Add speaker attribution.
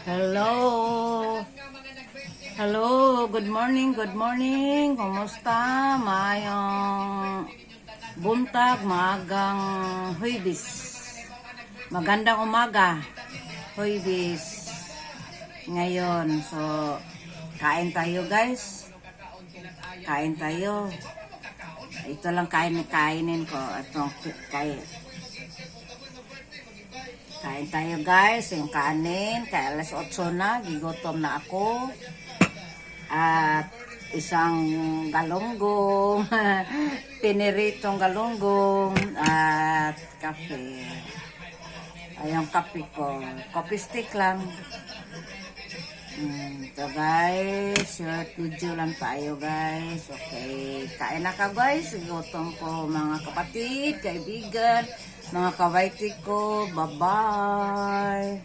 Speaker 1: Hello. Hello, good morning, good morning. Kumusta? Mayong buntag, maagang Huwebes. Magandang umaga, Huwebes. Ngayon, so, kain tayo guys. Kain tayo. Ito lang kainin ko. Itong kain tayo guys, yung kanin, kaya alas 8 na, gigutom na ako. At isang galunggong, piniritong galunggong, at kape. Ayong kape ko, coffee stick lang. Ito guys, short video lang tayo guys. Okay, kain na ka guys, gutom ko mga kapatid, kaibigan, mga kawaiti ko, bye-bye.